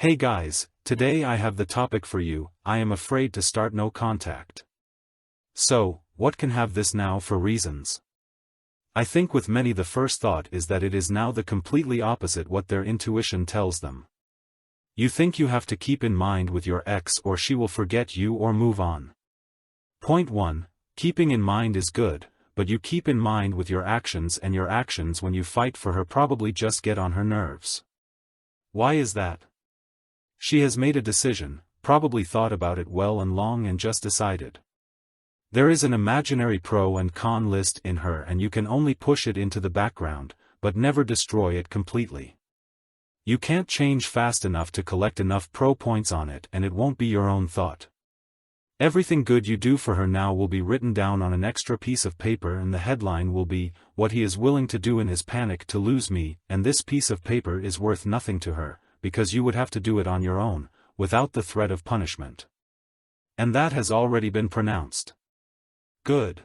Hey guys, today I have the topic for you. I am afraid to start no contact. So, what can have this now for reasons? I think with many the first thought is that it is now the completely opposite what their intuition tells them. You think you have to keep in mind with your ex or she will forget you or move on. Point 1, keeping in mind is good, but you keep in mind with your actions, and your actions when you fight for her probably just get on her nerves. Why is that? She has made a decision, probably thought about it well and long and just decided. There is an imaginary pro and con list in her and you can only push it into the background, but never destroy it completely. You can't change fast enough to collect enough pro points on it, and it won't be your own thought. Everything good you do for her now will be written down on an extra piece of paper, and the headline will be, "What he is willing to do in his panic to lose me," and this piece of paper is worth nothing to her, because you would have to do it on your own, without the threat of punishment. And that has already been pronounced. Good.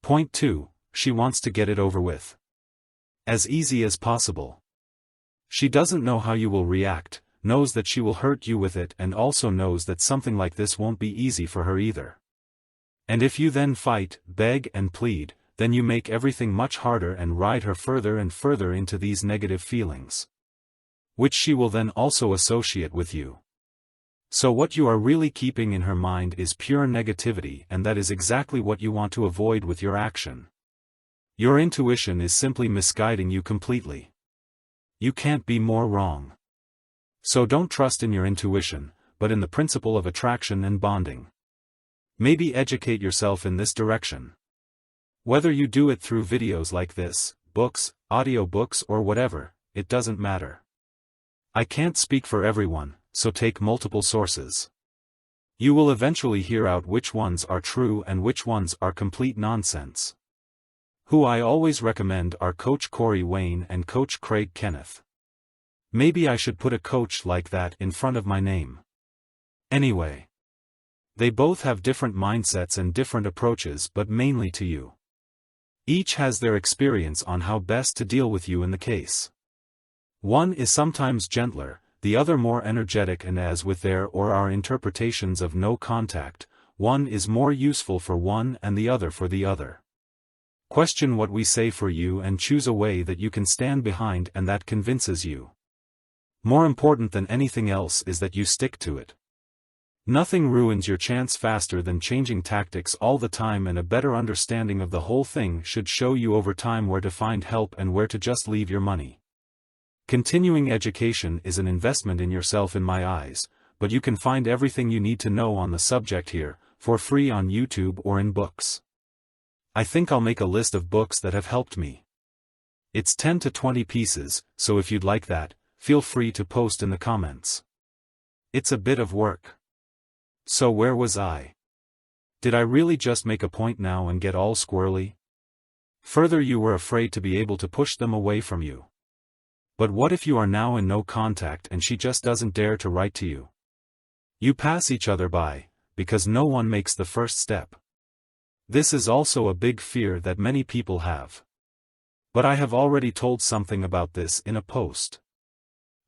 Point 2, she wants to get it over with. As easy as possible. She doesn't know how you will react, knows that she will hurt you with it, and also knows that something like this won't be easy for her either. And if you then fight, beg and plead, then you make everything much harder and ride her further and further into these negative feelings, which she will then also associate with you. So what you are really keeping in her mind is pure negativity, and that is exactly what you want to avoid with your action. Your intuition is simply misguiding you completely. You can't be more wrong. So don't trust in your intuition, but in the principle of attraction and bonding. Maybe educate yourself in this direction. Whether you do it through videos like this, books, audiobooks or whatever, it doesn't matter. I can't speak for everyone, so take multiple sources. You will eventually hear out which ones are true and which ones are complete nonsense. Who I always recommend are Coach Corey Wayne and Coach Craig Kenneth. Maybe I should put a coach like that in front of my name. Anyway. They both have different mindsets and different approaches, but mainly to you. Each has their experience on how best to deal with you in the case. One is sometimes gentler, the other more energetic, and as with their or our interpretations of no contact, one is more useful for one and the other for the other. Question what we say for you and choose a way that you can stand behind and that convinces you. More important than anything else is that you stick to it. Nothing ruins your chance faster than changing tactics all the time, and a better understanding of the whole thing should show you over time where to find help and where to just leave your money. Continuing education is an investment in yourself in my eyes, but you can find everything you need to know on the subject here, for free on YouTube or in books. I think I'll make a list of books that have helped me. It's 10 to 20 pieces, so if you'd like that, feel free to post in the comments. It's a bit of work. So where was I? Did I really just make a point now and get all squirrely? Further, you were afraid to be able to push them away from you. But what if you are now in no contact and she just doesn't dare to write to you? You pass each other by, because no one makes the first step. This is also a big fear that many people have. But I have already told something about this in a post.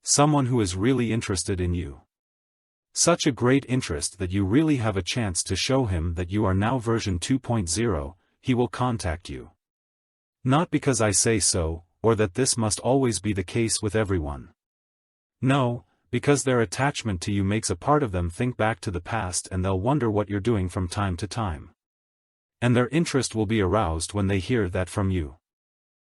Someone who is really interested in you. Such a great interest that you really have a chance to show him that you are now version 2.0, he will contact you. Not because I say so, or that this must always be the case with everyone. No, because their attachment to you makes a part of them think back to the past, and they'll wonder what you're doing from time to time. And their interest will be aroused when they hear that from you.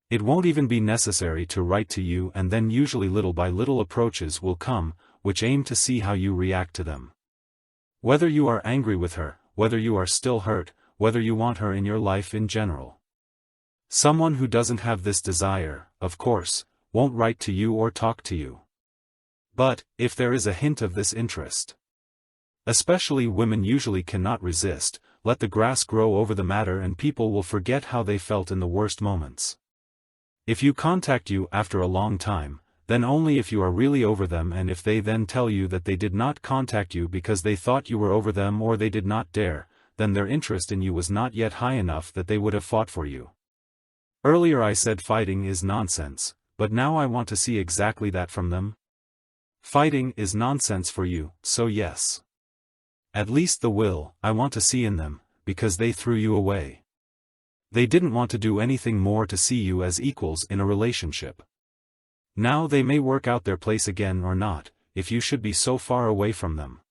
It won't even be necessary to write to you, and then usually little by little approaches will come, which aim to see how you react to them. Whether you are angry with her, whether you are still hurt, whether you want her in your life in general. Someone who doesn't have this desire, of course, won't write to you or talk to you. But, if there is a hint of this interest, especially women usually cannot resist, let the grass grow over the matter and people will forget how they felt in the worst moments. If you contact you after a long time, then only if you are really over them, and if they then tell you that they did not contact you because they thought you were over them or they did not dare, then their interest in you was not yet high enough that they would have fought for you. Earlier I said fighting is nonsense, but now I want to see exactly that from them. Fighting is nonsense for you, so yes. At least the will, I want to see in them, because they threw you away. They didn't want to do anything more to see you as equals in a relationship. Now they may work out their place again or not, if you should be so far away from them.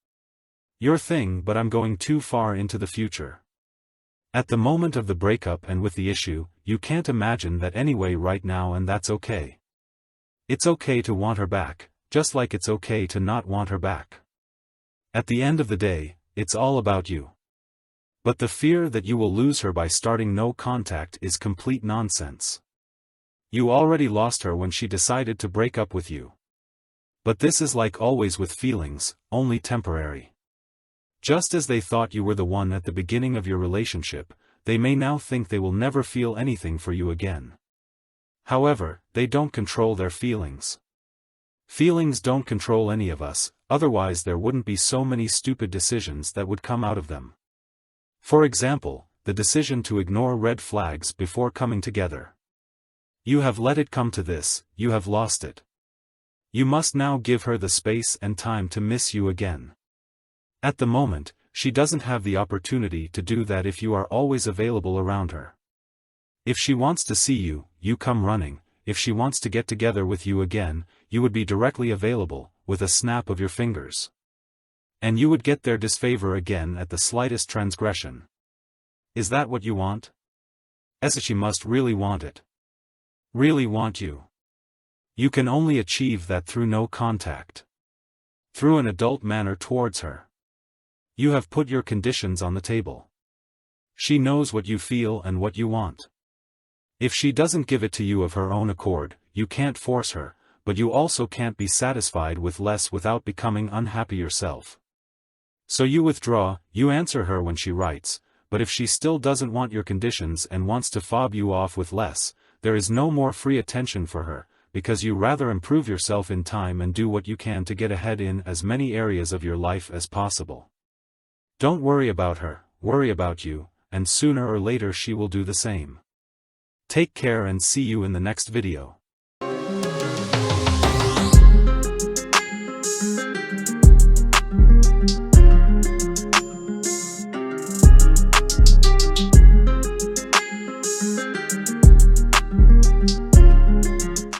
Your thing, but I'm going too far into the future. At the moment of the breakup and with the issue, you can't imagine that anyway right now, and that's okay. It's okay to want her back, just like it's okay to not want her back. At the end of the day, it's all about you. But the fear that you will lose her by starting no contact is complete nonsense. You already lost her when she decided to break up with you. But this is like always with feelings, only temporary. Just as they thought you were the one at the beginning of your relationship, they may now think they will never feel anything for you again. However, they don't control their feelings. Feelings don't control any of us, otherwise there wouldn't be so many stupid decisions that would come out of them. For example, the decision to ignore red flags before coming together. You have let it come to this, you have lost it. You must now give her the space and time to miss you again. At the moment, she doesn't have the opportunity to do that if you are always available around her. If she wants to see you, you come running. If she wants to get together with you again, you would be directly available, with a snap of your fingers. And you would get their disfavor again at the slightest transgression. Is that what you want? As she must really want it. Really want you. You can only achieve that through no contact. Through an adult manner towards her. You have put your conditions on the table. She knows what you feel and what you want. If she doesn't give it to you of her own accord, you can't force her, but you also can't be satisfied with less without becoming unhappy yourself. So you withdraw, you answer her when she writes, but if she still doesn't want your conditions and wants to fob you off with less, there is no more free attention for her, because you rather improve yourself in time and do what you can to get ahead in as many areas of your life as possible. Don't worry about her, worry about you, and sooner or later she will do the same. Take care and see you in the next video.